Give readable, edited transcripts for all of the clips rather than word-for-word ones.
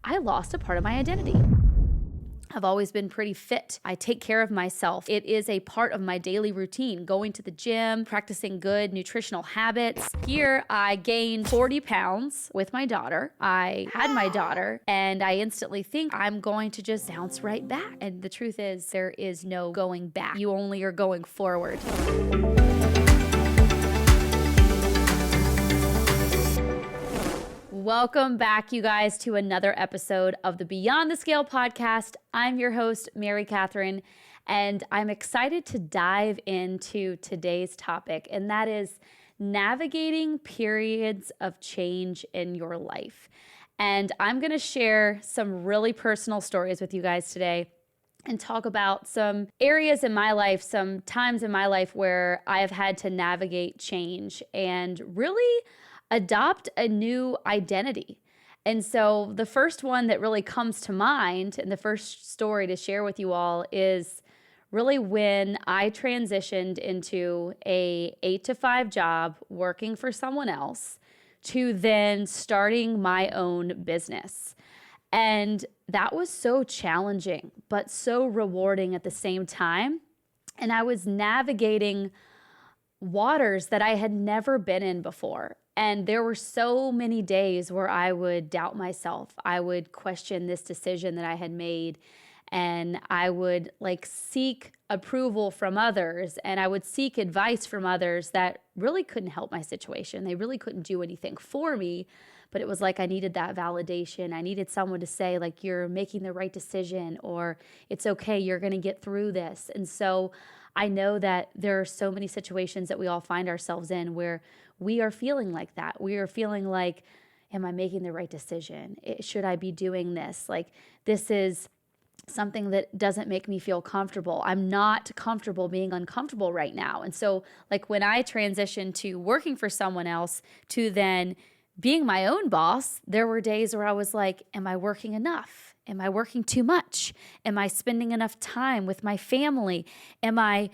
I lost a part of my identity. I've always been pretty fit. I take care of myself. It is a part of my daily routine, going to the gym, practicing good nutritional habits. Here, I gained 40 pounds with my daughter. I had my daughter, and I instantly think I'm going to just bounce right back. And the truth is, there is no going back. You only are going forward. Welcome back, you guys, to another episode of the Beyond the Scale podcast. I'm your host, Katherine, and I'm excited to dive into today's topic, and that is navigating periods of change in your life. And I'm going to share some really personal stories with you guys today and talk about some areas in my life, some times in my life where I have had to navigate change and really adopt a new identity. And so the first one that really comes to mind and the first story to share with you all is really when I transitioned into a 8-to-5 job working for someone else to then starting my own business. And that was so challenging, but so rewarding at the same time. And I was navigating waters that I had never been in before. And there were so many days where I would doubt myself. I would question this decision that I had made. And I would seek approval from others. And I would seek advice from others that really couldn't help my situation. They really couldn't do anything for me. But it was like I needed that validation. I needed someone to say, you're making the right decision, or it's okay, you're going to get through this. And so I know that there are so many situations that we all find ourselves in where we are feeling like that. We are feeling like, am I making the right decision? Should I be doing this? This is something that doesn't make me feel comfortable. I'm not comfortable being uncomfortable right now. And so when I transitioned to working for someone else to then being my own boss, there were days where I was like, am I working enough? Am I working too much? Am I spending enough time with my family? Am I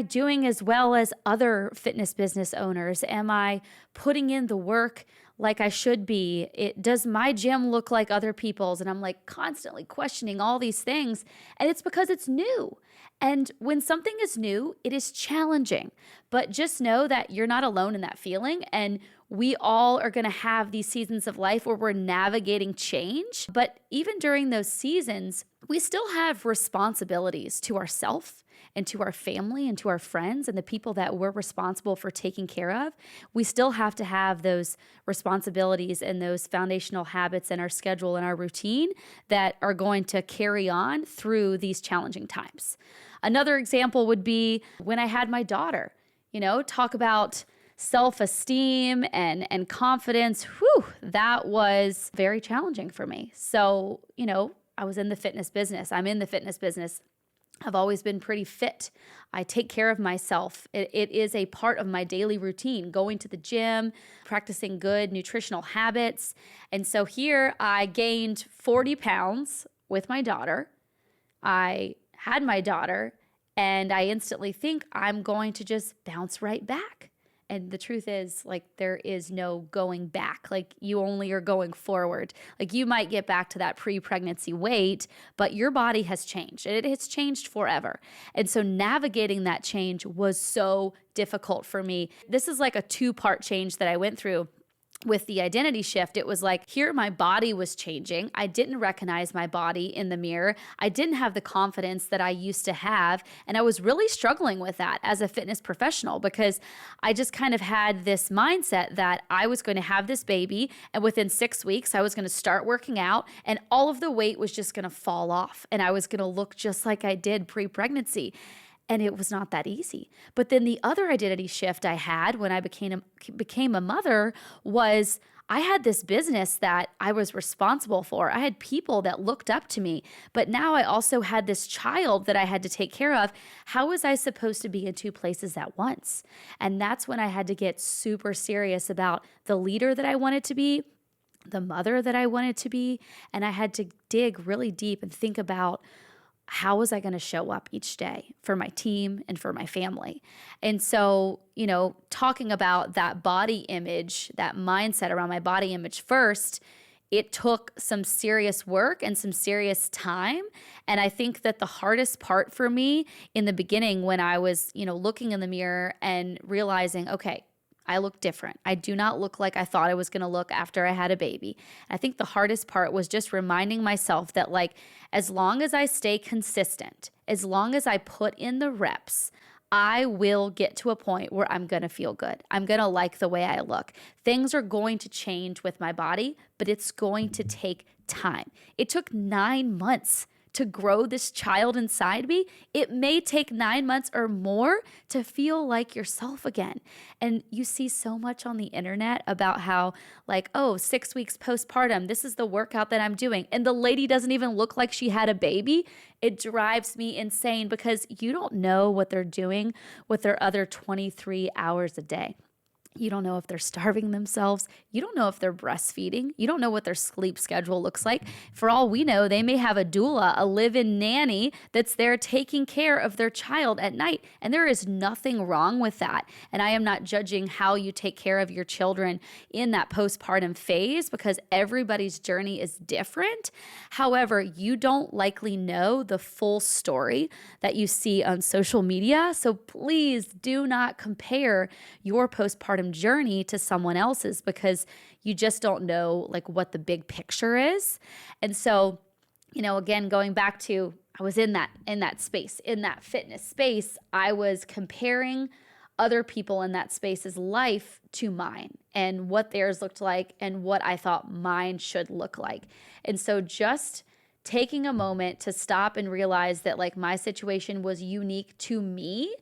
doing as well as other fitness business owners? Am I putting in the work like I should be? Does my gym look like other people's? And I'm constantly questioning all these things. And it's because it's new. And when something is new, it is challenging. But just know that you're not alone in that feeling. And we all are going to have these seasons of life where we're navigating change. But even during those seasons, we still have responsibilities to ourselves and to our family and to our friends and the people that we're responsible for taking care of. We still have to have those responsibilities and those foundational habits in our schedule and our routine that are going to carry on through these challenging times. Another example would be when I had my daughter. Talk about self-esteem and confidence. That was very challenging for me. So, I was in the fitness business. I'm in the fitness business. I've always been pretty fit. I take care of myself. It is a part of my daily routine, going to the gym, practicing good nutritional habits. And so here I gained 40 pounds with my daughter. I had my daughter, and I instantly think I'm going to just bounce right back. And the truth is, there is no going back. You only are going forward. You might get back to that pre-pregnancy weight, but your body has changed, and it has changed forever. And so navigating that change was so difficult for me. This is a 2-part change that I went through. With the identity shift, it was here my body was changing. I didn't recognize my body in the mirror. I didn't have the confidence that I used to have. And I was really struggling with that as a fitness professional because I just kind of had this mindset that I was going to have this baby, and within 6 weeks, I was going to start working out, and all of the weight was just going to fall off, and I was going to look just like I did pre-pregnancy. And it was not that easy. But then the other identity shift I had when I became a mother was I had this business that I was responsible for. I had people that looked up to me. But now I also had this child that I had to take care of. How was I supposed to be in 2 places at once? And that's when I had to get super serious about the leader that I wanted to be, the mother that I wanted to be. And I had to dig really deep and think about, how was I going to show up each day for my team and for my family? And so, talking about that body image, that mindset around my body image first, it took some serious work and some serious time. And I think that the hardest part for me in the beginning, when I was, looking in the mirror and realizing, okay, I look different. I do not look like I thought I was going to look after I had a baby. I think the hardest part was just reminding myself that, like, as long as I stay consistent, as long as I put in the reps, I will get to a point where I'm going to feel good. I'm going to like the way I look. Things are going to change with my body, but it's going to take time. It took 9 months to grow this child inside me. It may take 9 months or more to feel like yourself again. And you see so much on the internet about how, like, 6 weeks postpartum, this is the workout that I'm doing. And the lady doesn't even look like she had a baby. It drives me insane because you don't know what they're doing with their other 23 hours a day. You don't know if they're starving themselves. You don't know if they're breastfeeding. You don't know what their sleep schedule looks like. For all we know, they may have a doula, a live-in nanny that's there taking care of their child at night. And there is nothing wrong with that. And I am not judging how you take care of your children in that postpartum phase because everybody's journey is different. However, you don't likely know the full story that you see on social media. So please do not compare your postpartum journey to someone else's because you just don't know like what the big picture is. And so, again, going back to, I was in that space, in that fitness space, I was comparing other people in that space's life to mine and what theirs looked like and what I thought mine should look like. And so just taking a moment to stop and realize that like my situation was unique to me,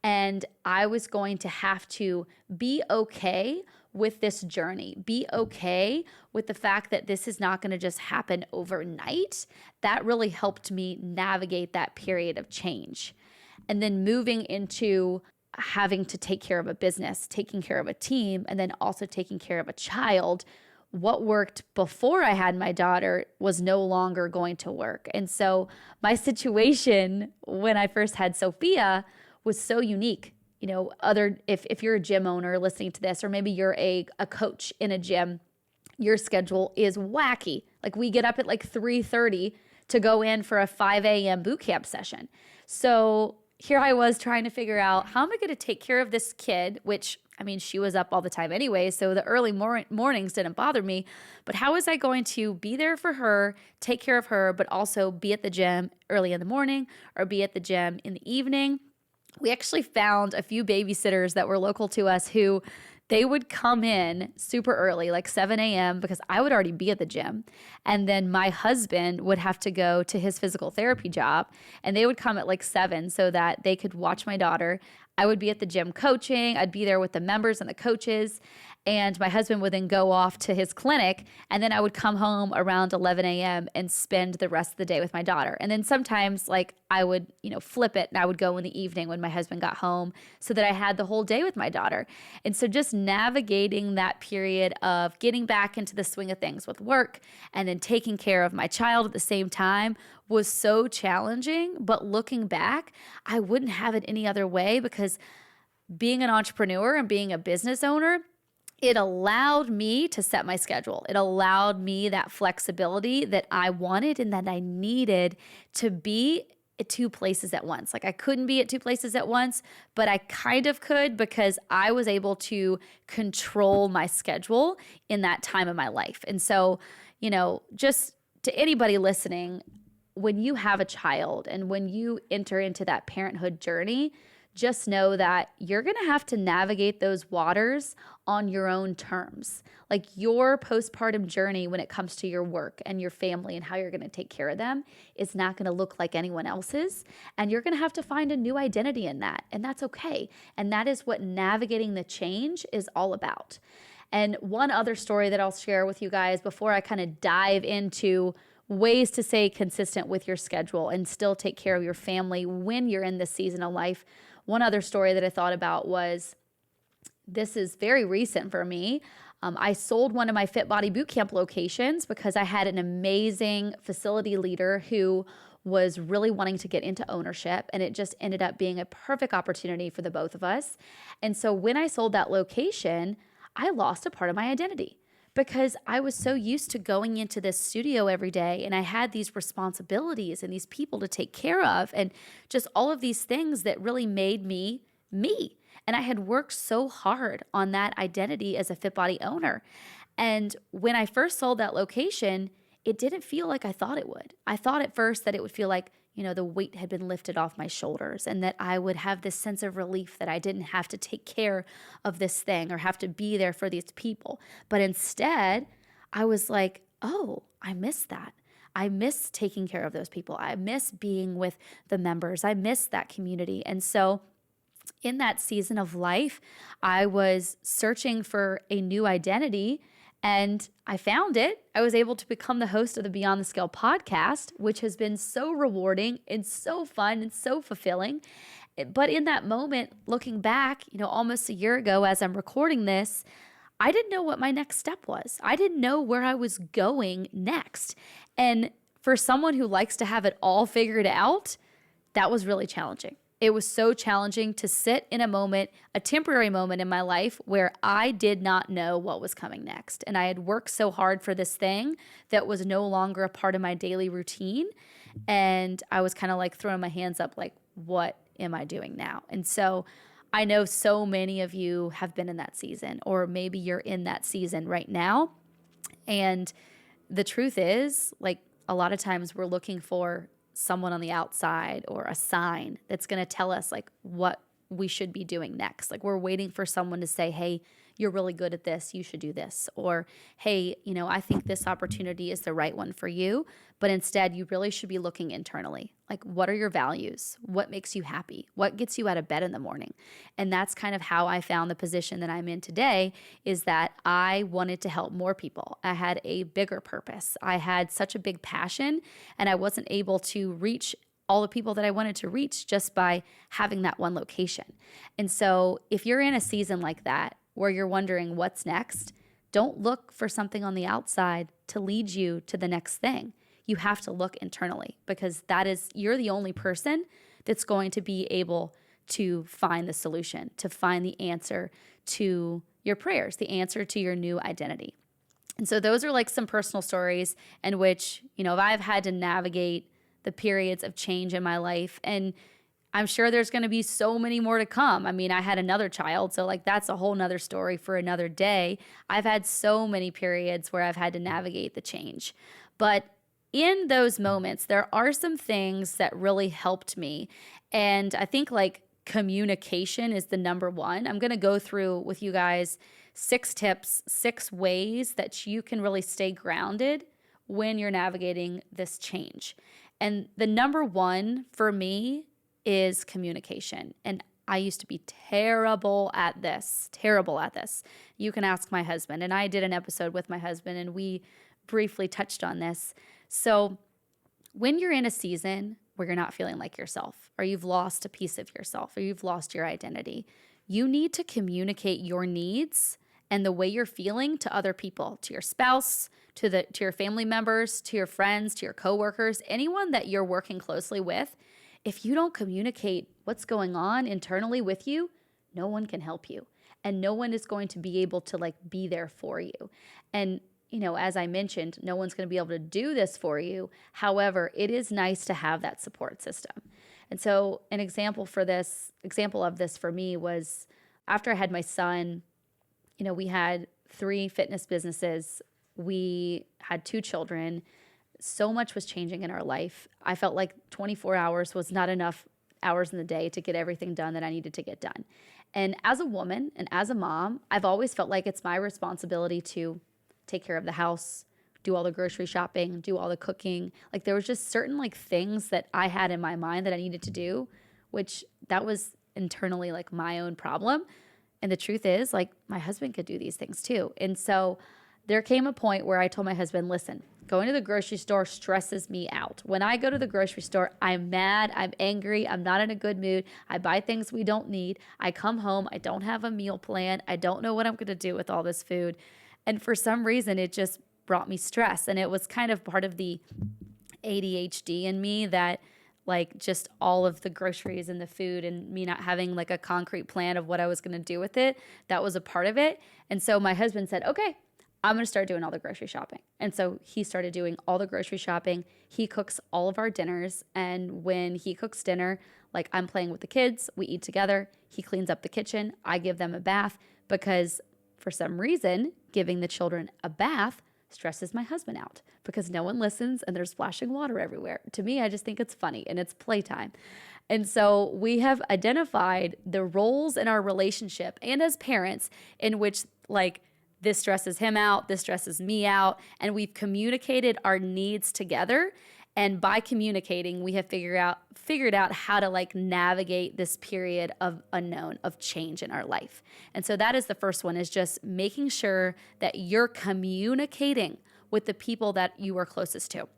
and I was going to have to be okay with this journey, be okay with the fact that this is not going to just happen overnight. That really helped me navigate that period of change. And then moving into having to take care of a business, taking care of a team, and then also taking care of a child. What worked before I had my daughter was no longer going to work. And so my situation when I first had Sophia was so unique. If you're a gym owner listening to this, or maybe you're a coach in a gym, your schedule is wacky. Like we get up at like 3:30 to go in for a 5 a.m. boot camp session. So here I was trying to figure out, how am I going to take care of this kid, which, I mean, she was up all the time anyway, so the early mornings didn't bother me. But how was I going to be there for her, take care of her, but also be at the gym early in the morning or be at the gym in the evening? We actually found a few babysitters that were local to us who they would come in super early, like 7 a.m., because I would already be at the gym. And then my husband would have to go to his physical therapy job, and they would come at like 7 so that they could watch my daughter. I would be at the gym coaching. I'd be there with the members and the coaches. And my husband would then go off to his clinic, and then I would come home around 11 a.m. and spend the rest of the day with my daughter. And then sometimes like I would, flip it, and I would go in the evening when my husband got home so that I had the whole day with my daughter. And so just navigating that period of getting back into the swing of things with work and then taking care of my child at the same time was so challenging. But looking back, I wouldn't have it any other way, because being an entrepreneur and being a business owner, it allowed me to set my schedule. It allowed me that flexibility that I wanted and that I needed to be at 2 places at once. Like I couldn't be at 2 places at once, but I kind of could because I was able to control my schedule in that time of my life. And so, just to anybody listening, when you have a child and when you enter into that parenthood journey, just know that you're going to have to navigate those waters on your own terms. Like your postpartum journey when it comes to your work and your family and how you're going to take care of them is not going to look like anyone else's. And you're going to have to find a new identity in that. And that's okay. And that is what navigating the change is all about. And one other story that I'll share with you guys before I kind of dive into ways to stay consistent with your schedule and still take care of your family when you're in this season of life. One other story that I thought about was, this is very recent for me. I sold one of my Fit Body Bootcamp locations because I had an amazing facility leader who was really wanting to get into ownership, and it just ended up being a perfect opportunity for the both of us. And so when I sold that location, I lost a part of my identity because I was so used to going into this studio every day and I had these responsibilities and these people to take care of and just all of these things that really made me me. And I had worked so hard on that identity as a Fit Body owner. And when I first sold that location, it didn't feel like I thought it would. I thought at first that it would feel like, the weight had been lifted off my shoulders and that I would have this sense of relief that I didn't have to take care of this thing or have to be there for these people. But instead, I was like, oh, I miss that. I miss taking care of those people. I miss being with the members. I miss that community. And so in that season of life, I was searching for a new identity and I found it. I was able to become the host of the Beyond the Scale podcast, which has been so rewarding and so fun and so fulfilling. But in that moment, looking back, almost a year ago as I'm recording this, I didn't know what my next step was. I didn't know where I was going next. And for someone who likes to have it all figured out, that was really challenging. It was so challenging to sit in a moment, a temporary moment in my life where I did not know what was coming next. And I had worked so hard for this thing that was no longer a part of my daily routine. And I was kind of like throwing my hands up like, what am I doing now? And so I know so many of you have been in that season, or maybe you're in that season right now. And the truth is, like, a lot of times we're looking for someone on the outside or a sign that's going to tell us like what we should be doing next. Like we're waiting for someone to say, hey, you're really good at this, you should do this. Or, hey, I think this opportunity is the right one for you. But instead, you really should be looking internally. Like, what are your values? What makes you happy? What gets you out of bed in the morning? And that's kind of how I found the position that I'm in today, is that I wanted to help more people. I had a bigger purpose. I had such a big passion, and I wasn't able to reach all the people that I wanted to reach just by having that one location. And so if you're in a season like that, where you're wondering what's next, don't look for something on the outside to lead you to the next thing. You have to look internally, because you're the only person that's going to be able to find the solution, to find the answer to your prayers, the answer to your new identity. And so those are like some personal stories in which, if I've had to navigate the periods of change in my life, and I'm sure there's going to be so many more to come. I mean, I had another child, so like that's a whole nother story for another day. I've had so many periods where I've had to navigate the change. But in those moments, there are some things that really helped me. And I think like communication is the number one. I'm going to go through with you guys 6 tips, 6 ways that you can really stay grounded when you're navigating this change. And the number one for me is communication. And I used to be terrible at this. You can ask my husband. And I did an episode with my husband and we briefly touched on this. So when you're in a season where you're not feeling like yourself, or you've lost a piece of yourself, or you've lost your identity, you need to communicate your needs and the way you're feeling to other people, to your spouse, to your family members, to your friends, to your coworkers, anyone that you're working closely with. If you don't communicate what's going on internally with you, no one can help you. And no one is going to be able to like be there for you. And, as I mentioned, no one's going to be able to do this for you. However, it is nice to have that support system. And so an example of this for me was after I had my son, we had 3 fitness businesses. We had 2 children. So much was changing in our life. I felt like 24 hours was not enough hours in the day to get everything done that I needed to get done. And as a woman and as a mom, I've always felt like it's my responsibility to take care of the house, do all the grocery shopping, do all the cooking. Like there was just certain like things that I had in my mind that I needed to do, which that was internally like my own problem. And the truth is like my husband could do these things too. And so there came a point where I told my husband, listen, going to the grocery store stresses me out. When I go to the grocery store, I'm mad, I'm angry, I'm not in a good mood. I buy things we don't need. I come home, I don't have a meal plan. I don't know what I'm going to do with all this food. And for some reason, it just brought me stress. And it was kind of part of the ADHD in me that like just all of the groceries and the food and me not having like a concrete plan of what I was going to do with it, that was a part of it. And so my husband said, okay, I'm going to start doing all the grocery shopping. And so he started doing all the grocery shopping. He cooks all of our dinners. And when he cooks dinner, like I'm playing with the kids, we eat together. He cleans up the kitchen. I give them a bath because for some reason, giving the children a bath stresses my husband out because no one listens and there's splashing water everywhere. To me, I just think it's funny and it's playtime. And so we have identified the roles in our relationship and as parents in which like this stresses him out, this stresses me out, and we've communicated our needs together. And by communicating, we have figured out how to like navigate this period of unknown, of change in our life. And so that is the first one, is just making sure that you're communicating with the people that you are closest to. All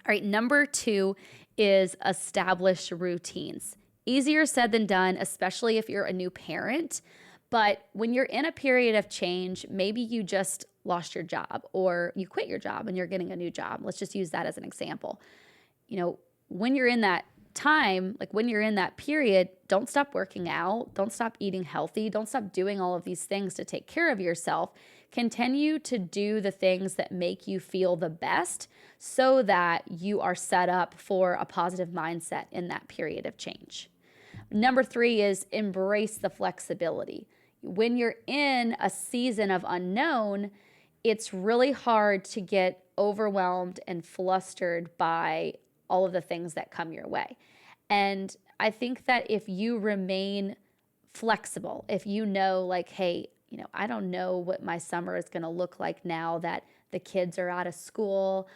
right, number 2 is establish routines. Easier said than done, especially if you're a new parent. But when you're in a period of change, maybe you just lost your job or you quit your job and you're getting a new job. Let's just use that as an example. You know, when you're in that time, like when you're in that period, don't stop working out, don't stop eating healthy, don't stop doing all of these things to take care of yourself. Continue to do the things that make you feel the best so that you are set up for a positive mindset in that period of change. Number 3 is embrace the flexibility. When you're in a season of unknown, it's really hard to get overwhelmed and flustered by all of the things that come your way. And I think that if you remain flexible, if you know like, hey, you know, I don't know what my summer is going to look like now that the kids are out of school.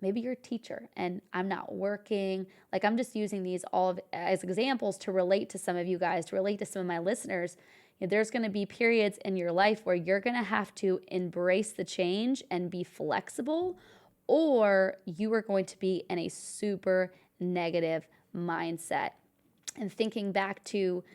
Maybe you're a teacher and I'm not working. Like I'm just using these all as examples to relate to some of you guys, to relate to some of my listeners. You know, there's going to be periods in your life where you're going to have to embrace the change and be flexible, or you are going to be in a super negative mindset. And thinking back to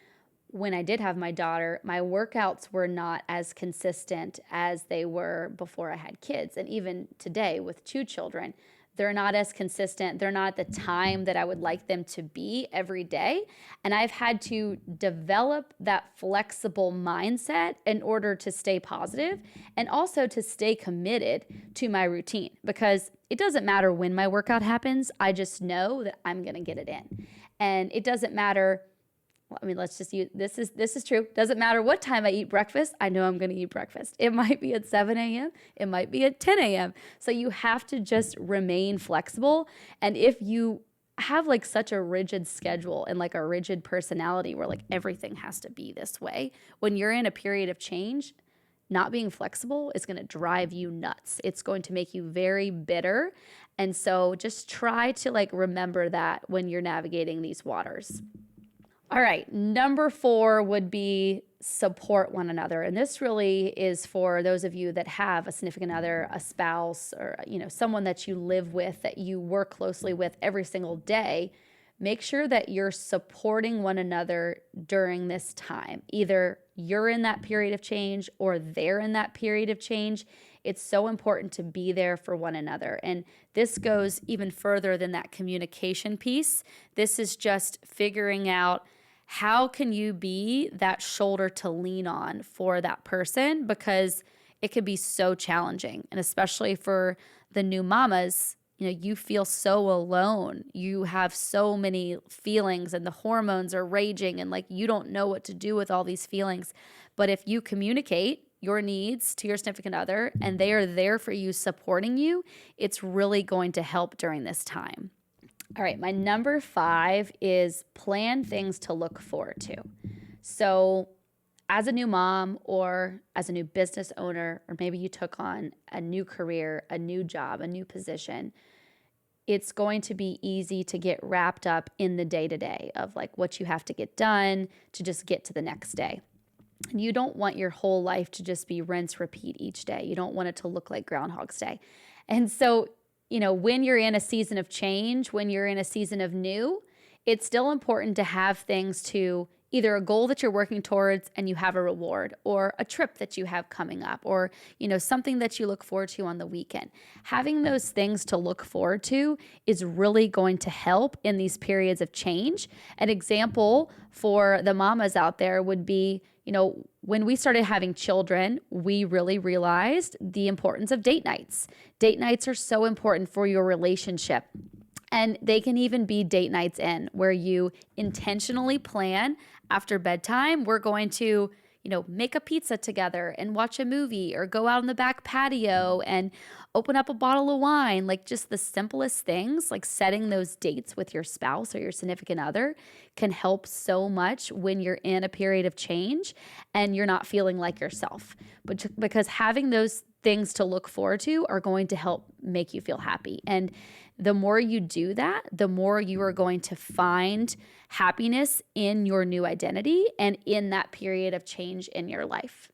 when I did have my daughter, my workouts were not as consistent as they were before I had kids. And even today with 2 children, they're not as consistent. They're not at the time that I would like them to be every day. And I've had to develop that flexible mindset in order to stay positive and also to stay committed to my routine, because it doesn't matter when my workout happens. I just know that I'm going to get it in. And it doesn't matter. Well, I mean, let's just use, this is true. Doesn't matter what time I eat breakfast. I know I'm going to eat breakfast. It might be at 7 a.m. It might be at 10 a.m. So you have to just remain flexible. And if you have like such a rigid schedule and like a rigid personality where like everything has to be this way, when you're in a period of change, not being flexible is going to drive you nuts. It's going to make you very bitter. And so just try to like remember that when you're navigating these waters. All right, number 4 would be support one another. And this really is for those of you that have a significant other, a spouse, or someone that you live with, that you work closely with every single day. Make sure that you're supporting one another during this time. Either you're in that period of change or they're in that period of change. It's so important to be there for one another. And this goes even further than that communication piece. This is just figuring out, how can you be that shoulder to lean on for that person? Because it could be so challenging. And especially for the new mamas, you feel so alone. You have so many feelings and the hormones are raging and like you don't know what to do with all these feelings. But if you communicate your needs to your significant other and they are there for you, supporting you, it's really going to help during this time. All right, my number 5 is plan things to look forward to. So as a new mom or as a new business owner, or maybe you took on a new career, a new job, a new position, it's going to be easy to get wrapped up in the day-to-day of like what you have to get done to just get to the next day. And you don't want your whole life to just be rinse, repeat each day. You don't want it to look like Groundhog's Day. And so when you're in a season of change, when you're in a season of new, it's still important to have things to either a goal that you're working towards and you have a reward, or a trip that you have coming up, or something that you look forward to on the weekend. Having those things to look forward to is really going to help in these periods of change. An example for the mamas out there would be, when we started having children, we really realized the importance of date nights. Date nights are so important for your relationship. And they can even be date nights where you intentionally plan after bedtime, we're going to, make a pizza together and watch a movie, or go out on the back patio and open up a bottle of wine. Like, just the simplest things, like setting those dates with your spouse or your significant other, can help so much when you're in a period of change and you're not feeling like yourself. But because having those things to look forward to are going to help make you feel happy. And the more you do that, the more you are going to find happiness in your new identity and in that period of change in your life.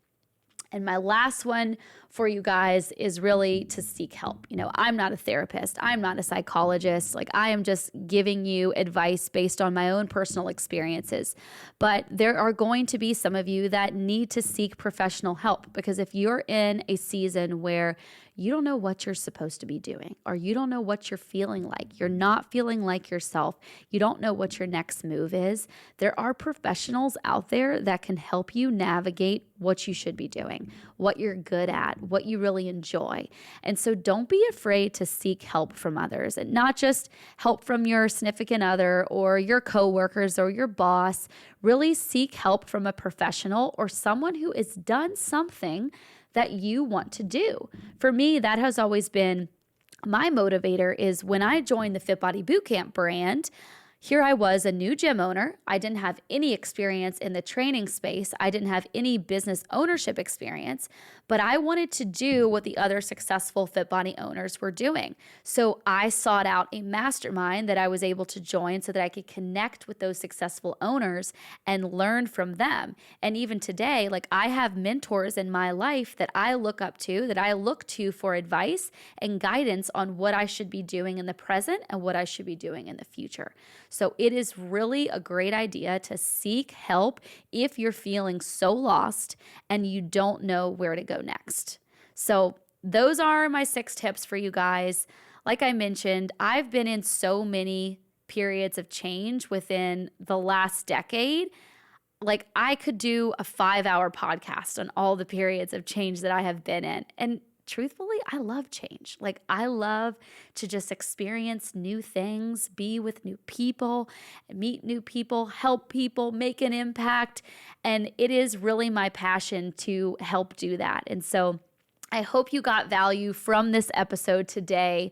And my last one for you guys is really to seek help. I'm not a therapist. I'm not a psychologist. Like, I am just giving you advice based on my own personal experiences. But there are going to be some of you that need to seek professional help, because if you're in a season where you don't know what you're supposed to be doing, or you don't know what you're feeling like, you're not feeling like yourself, you don't know what your next move is, there are professionals out there that can help you navigate what you should be doing, what you're good at, what you really enjoy. And so don't be afraid to seek help from others, and not just help from your significant other or your coworkers or your boss. Really seek help from a professional or someone who has done something that you want to do. For me, that has always been my motivator. Is when I joined the Fit Body Bootcamp brand, here I was, a new gym owner. I didn't have any experience in the training space. I didn't have any business ownership experience, but I wanted to do what the other successful Fit Body owners were doing. So I sought out a mastermind that I was able to join so that I could connect with those successful owners and learn from them. And even today, like, I have mentors in my life that I look up to, that I look to for advice and guidance on what I should be doing in the present and what I should be doing in the future. So it is really a great idea to seek help if you're feeling so lost and you don't know where to go next. So those are my 6 tips for you guys. Like I mentioned, I've been in so many periods of change within the last decade. Like, I could do a 5-hour podcast on all the periods of change that I have been in. And truthfully, I love change. Like, I love to just experience new things, be with new people, meet new people, help people, make an impact. And it is really my passion to help do that. And so I hope you got value from this episode today.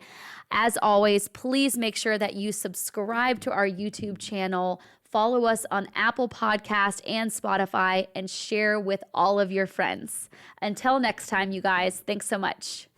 As always, please make sure that you subscribe to our YouTube channel, follow us on Apple Podcast and Spotify, and share with all of your friends. Until next time, you guys, thanks so much.